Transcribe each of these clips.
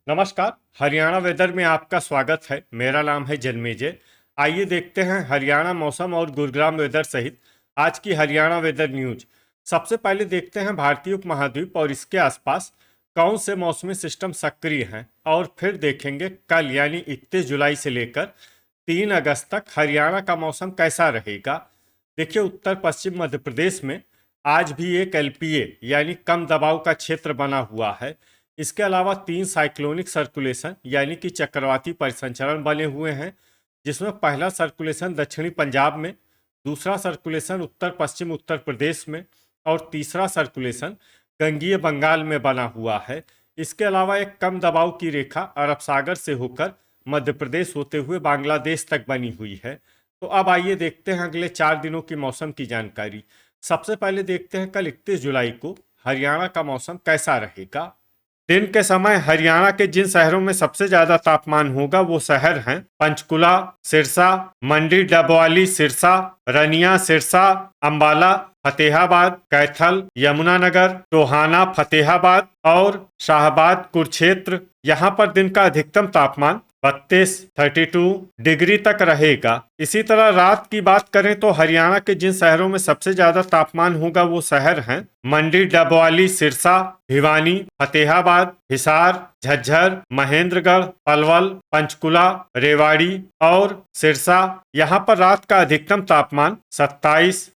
नमस्कार। हरियाणा वेदर में आपका स्वागत है। मेरा नाम है जन्मेजय। आइए देखते हैं हरियाणा मौसम और गुरुग्राम वेदर सहित आज की हरियाणा वेदर न्यूज। सबसे पहले देखते हैं भारतीय उपमहाद्वीप और इसके आसपास कौन से मौसमी सिस्टम सक्रिय हैं, और फिर देखेंगे कल यानी 31 जुलाई से लेकर 3 अगस्त तक हरियाणा का मौसम कैसा रहेगा। देखिए, उत्तर पश्चिम मध्य प्रदेश में आज भी एक एलपीए यानी कम दबाव का क्षेत्र बना हुआ है। इसके अलावा 3 साइक्लोनिक सर्कुलेशन यानी कि चक्रवाती परिसंचरण बने हुए हैं, जिसमें पहला सर्कुलेशन दक्षिणी पंजाब में, दूसरा सर्कुलेशन उत्तर पश्चिम उत्तर प्रदेश में और तीसरा सर्कुलेशन गंगीय बंगाल में बना हुआ है। इसके अलावा एक कम दबाव की रेखा अरब सागर से होकर मध्य प्रदेश होते हुए बांग्लादेश तक बनी हुई है। तो अब आइए देखते हैं अगले 4 दिनों की मौसम की जानकारी। सबसे पहले देखते हैं कल 31 जुलाई को हरियाणा का मौसम कैसा रहेगा। दिन के समय हरियाणा के जिन शहरों में सबसे ज्यादा तापमान होगा वो शहर हैं पंचकुला, सिरसा, मंडी डबवाली सिरसा, रनिया सिरसा, अंबाला, फतेहाबाद, कैथल, यमुनानगर, टोहाना फतेहाबाद और शाहबाद कुरुक्षेत्र। यहाँ पर दिन का अधिकतम तापमान 32 डिग्री तक रहेगा। इसी तरह रात की बात करें तो हरियाणा के जिन शहरों में सबसे ज्यादा तापमान होगा वो शहर हैं मंडी डबवाली सिरसा, भिवानी, फतेहाबाद, हिसार, झज्जर, महेंद्रगढ़, पलवल, पंचकुला, रेवाड़ी और सिरसा। यहाँ पर रात का अधिकतम तापमान 27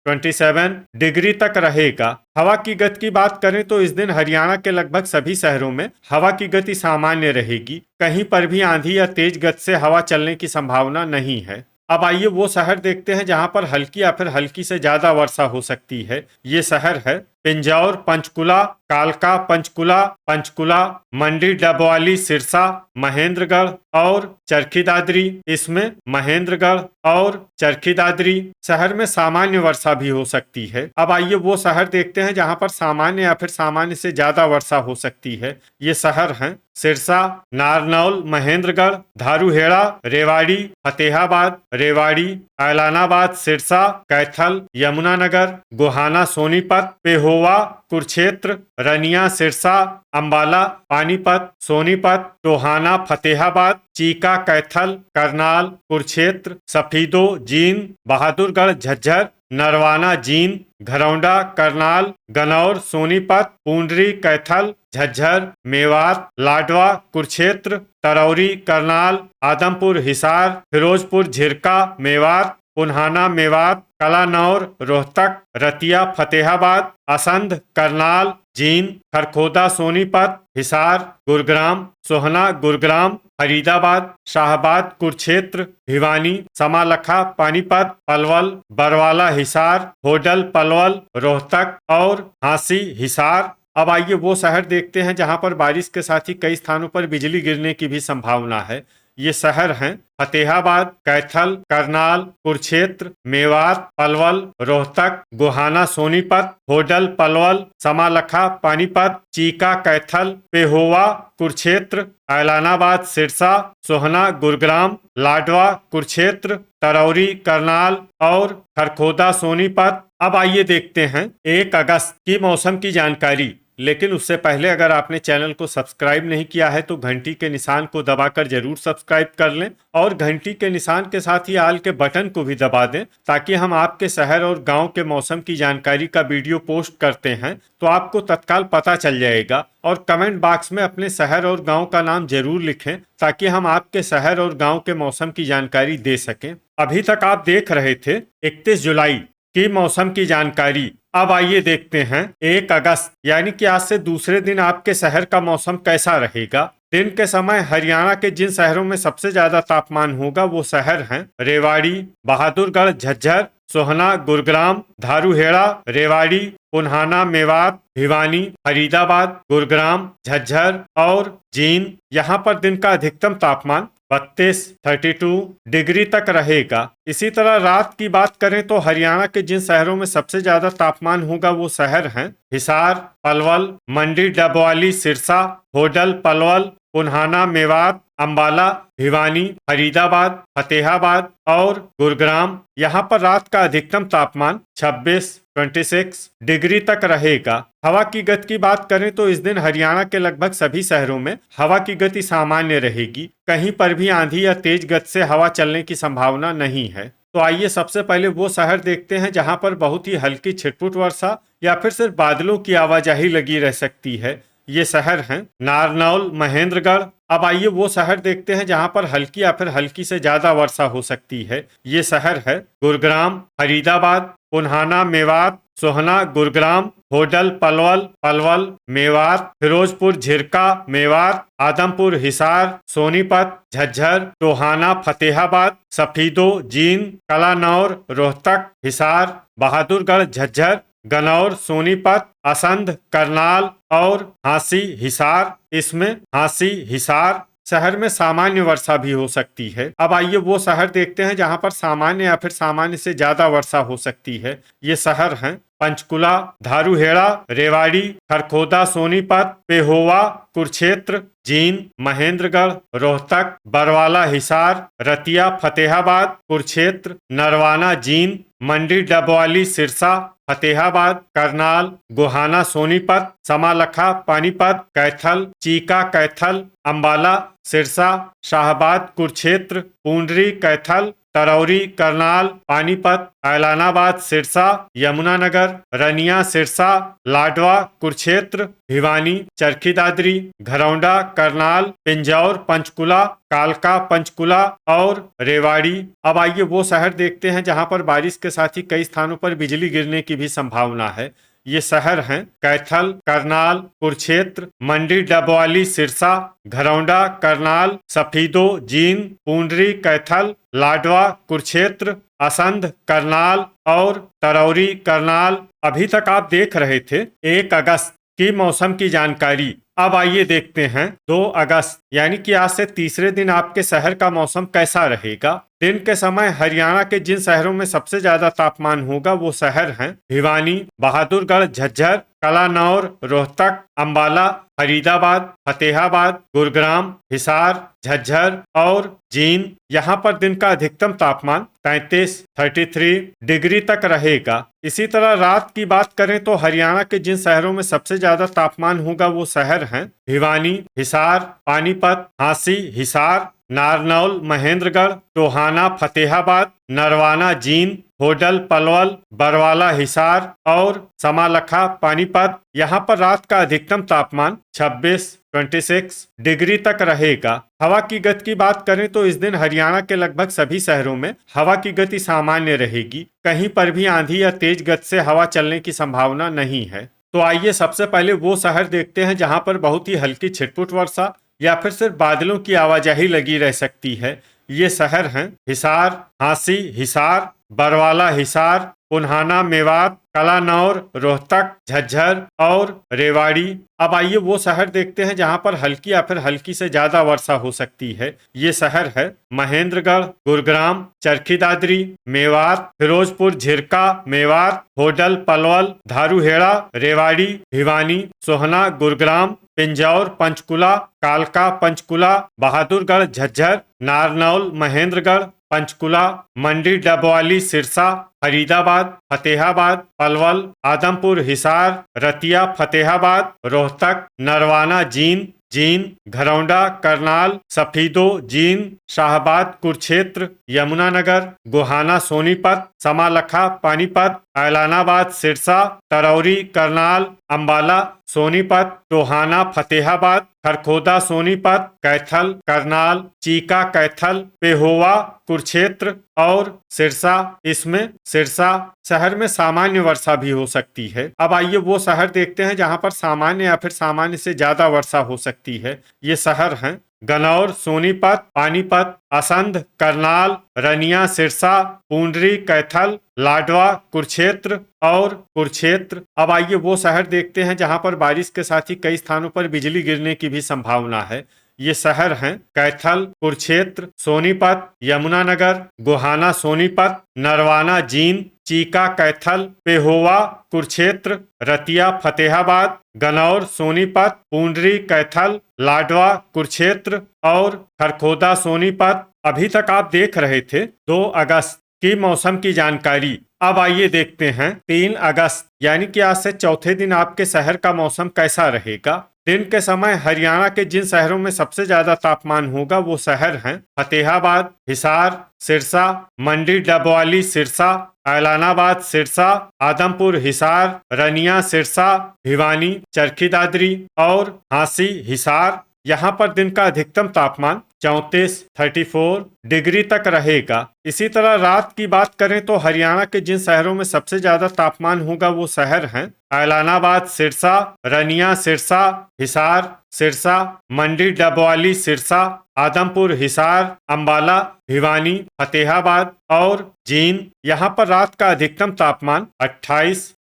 डिग्री तक रहेगा। हवा की गति की बात करें तो इस दिन हरियाणा के लगभग सभी शहरों में हवा की गति सामान्य रहेगी। कहीं पर भी आंधी या तेज गति से हवा चलने की संभावना नहीं है। अब आइए वो शहर देखते हैं जहां पर हल्की या फिर हल्की से ज्यादा वर्षा हो सकती है। ये शहर है पिंजौर, पंचकुला, कालका, पंचकुला, पंचकुला, मंडी डबवाली सिरसा, महेंद्रगढ़ और चरखी दादरी। इसमें महेंद्रगढ़ और चरखी दादरी शहर में सामान्य वर्षा भी हो सकती है। अब आइए वो शहर देखते हैं जहां पर सामान्य या फिर सामान्य से ज्यादा वर्षा हो सकती है। ये शहर हैं सिरसा, नारनौल, महेंद्रगढ़, धारूहेड़ा, रेवाड़ी, फतेहाबाद, रेवाड़ी, ऐलानाबाद, सिरसा, कैथल, यमुनानगर, गोहाना, सोनीपत, पेहोवा, कुरुक्षेत्र, रनिया, सिरसा, अंबाला, पानीपत, सोनीपत, टोहाना, फतेहाबाद, चीका, कैथल, करनाल, कुरुक्षेत्र, सफीदो, जींद, बहादुरगढ़, झज्जर, नरवाना, जींद, घरौंडा, करनाल, गनौर, सोनीपत, पूंडरी, कैथल, झज्जर, मेवात, लाडवा, कुरुक्षेत्र, तरौरी, करनाल, आदमपुर, हिसार, फिरोजपुर, झिरका, मेवात, पुन्हाना, मेवात, कलानौर, रोहतक, रतिया, फतेहाबाद, असंध, करनाल, जींद, खरखोदा, सोनीपत, हिसार, गुरुग्राम, सोहना, गुरुग्राम, फरीदाबाद, शाहबाद, कुरुक्षेत्र, भिवानी, समालखा, पानीपत, पलवल, बरवाला, हिसार, होडल, पलवल, रोहतक और हांसी, हिसार। अब आइए वो शहर देखते हैं जहां पर बारिश के साथ ही कई स्थानों पर बिजली गिरने की भी संभावना है। ये शहर हैं फतेहाबाद, कैथल, करनाल, कुरुक्षेत्र, मेवात, पलवल, रोहतक, गोहाना, सोनीपत, होडल, पलवल, समालखा, पानीपत, चीका, कैथल, पेहोवा, कुरुक्षेत्र, ऐलानाबाद, सिरसा, सोहना, गुरुग्राम, लाडवा, कुरुक्षेत्र, तरौरी, करनाल और खरखोदा, सोनीपत। अब आइए देखते हैं 1 अगस्त की मौसम की जानकारी। लेकिन उससे पहले अगर आपने चैनल को सब्सक्राइब नहीं किया है तो घंटी के निशान को दबाकर जरूर सब्सक्राइब कर लें और घंटी के निशान के साथ ही आल के बटन को भी दबा दें, ताकि हम आपके शहर और गांव के मौसम की जानकारी का वीडियो पोस्ट करते हैं तो आपको तत्काल पता चल जाएगा। और कमेंट बॉक्स में अपने शहर और गाँव का नाम जरूर लिखें ताकि हम आपके शहर और गाँव के मौसम की जानकारी दे सकें। अभी तक आप देख रहे थे 31 जुलाई की मौसम की जानकारी। अब आइए देखते हैं 1 अगस्त यानी कि आज से दूसरे दिन आपके शहर का मौसम कैसा रहेगा। दिन के समय हरियाणा के जिन शहरों में सबसे ज्यादा तापमान होगा वो शहर हैं रेवाड़ी, बहादुरगढ़, झज्जर, सोहना, गुरुग्राम, धारूहेड़ा, रेवाड़ी, पुन्हाना, मेवात, भिवानी, फरीदाबाद, गुरुग्राम, झज्जर और जींद। यहाँ पर दिन का अधिकतम तापमान 32 डिग्री तक रहेगा। इसी तरह रात की बात करें तो हरियाणा के जिन शहरों में सबसे ज्यादा तापमान होगा वो शहर हैं हिसार, पलवल, मंडी डबवाली, सिरसा, होडल, पलवल, पुन्हाना, मेवात, अंबाला, भिवानी, फरीदाबाद, फतेहाबाद और गुरुग्राम। यहाँ पर रात का अधिकतम तापमान 26 डिग्री तक रहेगा। हवा की गति की बात करें तो इस दिन हरियाणा के लगभग सभी शहरों में हवा की गति सामान्य रहेगी। कहीं पर भी आंधी या तेज गति से हवा चलने की संभावना नहीं है। तो आइए सबसे पहले वो शहर देखते हैं जहां पर बहुत ही हल्की छिटपुट वर्षा या फिर सिर्फ बादलों की आवाजाही लगी रह सकती है। ये शहर हैं नारनौल, महेंद्रगढ़। अब आइए वो शहर देखते हैं जहां पर हल्की या फिर हल्की से ज्यादा वर्षा हो सकती है। ये शहर है गुरुग्राम, फरीदाबाद, पुन्हाना, मेवात, सोहना, गुरुग्राम, होडल, पलवल, मेवात, फिरोजपुर, झिरका, मेवात, आदमपुर, हिसार, सोनीपत, झज्जर, टोहाना, फतेहाबाद, सफीदो, जींद, कलानौर, रोहतक, हिसार, बहादुरगढ़, झज्जर, गनौर, सोनीपत, असंध, करनाल और हांसी, हिसार। इसमें हांसी, हिसार शहर में सामान्य वर्षा भी हो सकती है। अब आइए वो शहर देखते हैं जहां पर सामान्य या फिर सामान्य से ज्यादा वर्षा हो सकती है। ये शहर हैं पंचकुला, धारूहेड़ा, रेवाड़ी, खरखोदा, सोनीपत, पेहोवा, कुरुक्षेत्र, जींद, महेंद्रगढ़, रोहतक, बरवाला, हिसार, रतिया, फतेहाबाद, कुरुक्षेत्र, नरवाना, जींद, मंडी, डबवाली, सिरसा, फतेहाबाद, करनाल, गोहाना, सोनीपत, समालखा, पानीपत, कैथल, चीका, कैथल, अंबाला, सिरसा, शाहबाद, कुरुक्षेत्र, पूंडरी, कैथल, तरौरी, करनाल, पानीपत, ऐलानाबाद, सिरसा, यमुनानगर, रनिया, सिरसा, लाडवा, कुरुक्षेत्र, भिवानी, चरखी दादरी, घरौंडा, करनाल, पिंजौर, पंचकुला, कालका, पंचकुला और रेवाड़ी। अब आइए वो शहर देखते हैं जहां पर बारिश के साथ ही कई स्थानों पर बिजली गिरने की भी संभावना है। ये शहर हैं कैथल, करनाल, कुरुक्षेत्र, मंडी, डबवाली, सिरसा, घरौंडा, करनाल, सफीदो, जींद, पूंडरी, कैथल, लाडवा, कुरुक्षेत्र, असंध, करनाल और तरौरी, करनाल। अभी तक आप देख रहे थे 1 अगस्त की मौसम की जानकारी। अब आइए देखते हैं 2 अगस्त यानी कि आज से तीसरे दिन आपके शहर का मौसम कैसा रहेगा। दिन के समय हरियाणा के जिन शहरों में सबसे ज्यादा तापमान होगा वो शहर हैं भिवानी, बहादुरगढ़, झज्जर, कलानौर, रोहतक, अंबाला, फरीदाबाद, फतेहाबाद, गुरुग्राम, हिसार, झज्जर और जींद। यहाँ पर दिन का अधिकतम तापमान 33 डिग्री तक रहेगा। इसी तरह रात की बात करें तो हरियाणा के जिन शहरों में सबसे ज्यादा तापमान होगा वो शहर हैं भिवानी, हिसार, पानीपत, हांसी, हिसार, नारनौल, महेंद्रगढ़, टोहाना, फतेहाबाद, नरवाना, जींद, होडल, पलवल, बरवाला, हिसार और समालखा, पानीपत। यहाँ पर रात का अधिकतम तापमान 26 डिग्री तक रहेगा। हवा की गति की बात करें तो इस दिन हरियाणा के लगभग सभी शहरों में हवा की गति सामान्य रहेगी। कहीं पर भी आंधी या तेज गति से हवा चलने की संभावना नहीं है। तो आइए सबसे पहले वो शहर देखते हैं जहां पर बहुत ही हल्की छिटपुट वर्षा या फिर सिर्फ बादलों की आवाजाही लगी रह सकती है। ये शहर हैं हिसार, हांसी, हिसार, बरवाला, हिसार, पुन्हाना, मेवात, कलानौर, रोहतक, झज्जर और रेवाड़ी। अब आइए वो शहर देखते हैं जहां पर हल्की या फिर हल्की से ज्यादा वर्षा हो सकती है। ये शहर है महेंद्रगढ़, गुरुग्राम, चरखी दादरी, मेवात, फिरोजपुर, झिरका, मेवात, होडल, पलवल, धारूहेड़ा, रेवाड़ी, भिवानी, सोहना, गुरुग्राम, पिंजौर, पंचकुला, कालका, पंचकुला, बहादुरगढ़, झज्जर, नारनौल, महेंद्रगढ़, पंचकुला, मंडी, डबवाली, सिरसा, फरीदाबाद, फतेहाबाद, पलवल, आदमपुर, हिसार, रतिया, फतेहाबाद, रोहतक, नरवाना, जींद, घरौंडा, करनाल, सफीदो, जींद, शाहबाद, कुरुक्षेत्र, यमुनानगर, गोहाना, सोनीपत, समालखा, पानीपत, ऐलानाबाद, सिरसा, तरौरी, करनाल, अंबाला, सोनीपत, टोहाना, फतेहाबाद, खरखोदा, सोनीपत, कैथल, करनाल, चीका, कैथल, पेहोवा, कुरुक्षेत्र और सिरसा। इसमें सिरसा शहर में सामान्य वर्षा भी हो सकती है। अब आइए वो शहर देखते हैं जहां पर सामान्य या फिर सामान्य से ज्यादा वर्षा हो सकती है। ये शहर हैं गनौर, सोनीपत, पानीपत, असंध, करनाल, रनिया, सिरसा, पूंडरी, कैथल, लाडवा, कुरुक्षेत्र और कुरुक्षेत्र। अब आइए वो शहर देखते हैं जहां पर बारिश के साथ ही कई स्थानों पर बिजली गिरने की भी संभावना है। ये शहर हैं कैथल, कुरुक्षेत्र, सोनीपत, यमुनानगर, गोहाना सोनीपत, नरवाना जींद, चीका कैथल, पेहोवा कुरुक्षेत्र, रतिया फतेहाबाद, गनौर सोनीपत, पूंडरी कैथल, लाडवा कुरुक्षेत्र और खरखोदा सोनीपत। अभी तक आप देख रहे थे 2 अगस्त की मौसम की जानकारी। अब आइए देखते हैं 3 अगस्त यानी कि आज से चौथे दिन आपके शहर का मौसम कैसा रहेगा। दिन के समय हरियाणा के जिन शहरों में सबसे ज्यादा तापमान होगा वो शहर हैं फतेहाबाद, हिसार, सिरसा, मंडी डबवाली सिरसा, ऐलानाबाद सिरसा, आदमपुर हिसार, रनिया सिरसा, भिवानी, चरखी दादरी और हांसी हिसार। यहाँ पर दिन का अधिकतम तापमान 34 डिग्री तक रहेगा। इसी तरह रात की बात करें तो हरियाणा के जिन शहरों में सबसे ज्यादा तापमान होगा वो शहर हैं ऐलानाबाद सिरसा, रनिया सिरसा, हिसार सिरसा, मंडी डबवाली सिरसा, आदमपुर हिसार, अंबाला, भिवानी, फतेहाबाद और जींद। यहाँ पर रात का अधिकतम तापमान 28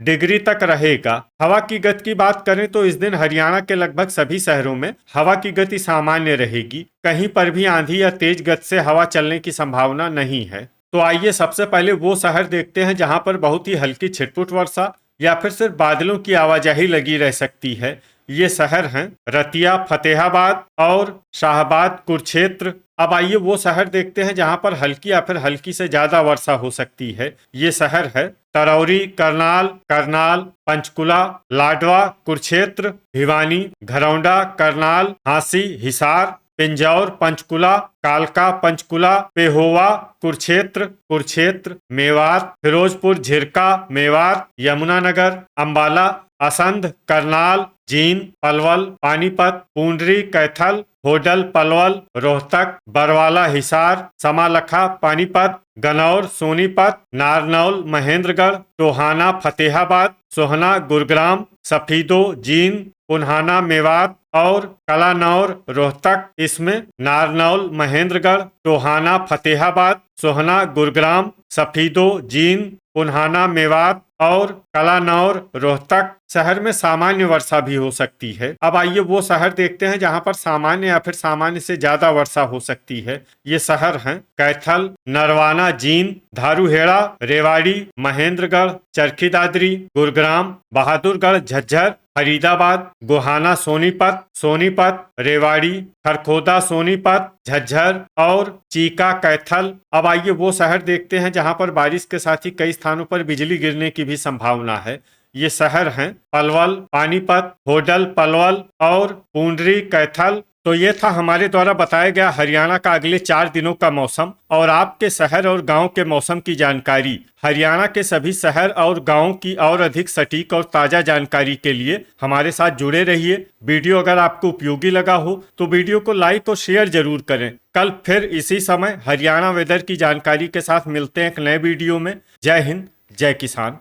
डिग्री तक रहेगा। हवा की गति की बात करें तो इस दिन हरियाणा के लगभग सभी शहरों में हवा की गति सामान्य रहेगी। कहीं पर भी आंधी या तेज गति से हवा चलने की संभावना नहीं है। तो आइए सबसे पहले वो शहर देखते हैं जहां पर बहुत ही हल्की छिटपुट वर्षा या फिर सिर्फ बादलों की आवाजाही लगी रह सकती है। ये शहर हैं रतिया फतेहाबाद और शाहबाद कुरुक्षेत्र। अब आइए वो शहर देखते हैं जहां पर हल्की या फिर हल्की से ज्यादा वर्षा हो सकती है। ये शहर है तरौरी करनाल, पंचकुला, लाडवा कुरुक्षेत्र, भिवानी, घरौंडा करनाल, हांसी हिसार, पिंजौर पंचकुला, कालका पंचकुला, पेहोवा कुरुक्षेत्र, मेवात, फिरोजपुर झिरका मेवात, यमुनानगर, अंबाला, असंध करनाल, जींद, पलवल, पानीपत, पूंडरी कैथल, होडल पलवल, रोहतक, बरवाला हिसार, समालखा पानीपत, गनौर सोनीपत, नारनौल महेंद्रगढ़, टोहाना फतेहाबाद, सोहना गुरुग्राम, सफीदो जींद, पुन्हाना मेवात और कलानौर रोहतक। इसमें नारनौल महेंद्रगढ़, टोहाना फतेहाबाद, सोहना गुरुग्राम, सफीदो जींद, पुन्हाना मेवात और कलानौर रोहतक शहर में सामान्य वर्षा भी हो सकती है। अब आइए वो शहर देखते हैं जहां पर सामान्य या फिर सामान्य से ज्यादा वर्षा हो सकती है। ये शहर हैं कैथल, नरवाना जींद, धारूहेड़ा, रेवाड़ी, महेंद्रगढ़, चरखी दादरी, गुरुग्राम, बहादुरगढ़ झज्जर, फरीदाबाद, गोहाना सोनीपत, रेवाड़ी, खरखोदा सोनीपत, झज्जर और चीका कैथल। अब आइए वो शहर देखते हैं जहां पर बारिश के साथ ही कई स्थानों पर बिजली गिरने की भी संभावना है। ये शहर हैं पलवल, पानीपत, होडल पलवल और पूंडरी कैथल। तो ये था हमारे द्वारा बताया गया हरियाणा का अगले 4 दिनों का मौसम और आपके शहर और गांव के मौसम की जानकारी। हरियाणा के सभी शहर और गांव की और अधिक सटीक और ताजा जानकारी के लिए हमारे साथ जुड़े रहिए। वीडियो अगर आपको उपयोगी लगा हो तो वीडियो को लाइक और शेयर जरूर करें। कल फिर इसी समय हरियाणा वेदर की जानकारी के साथ मिलते हैं एक नए वीडियो में। जय हिंद, जय किसान।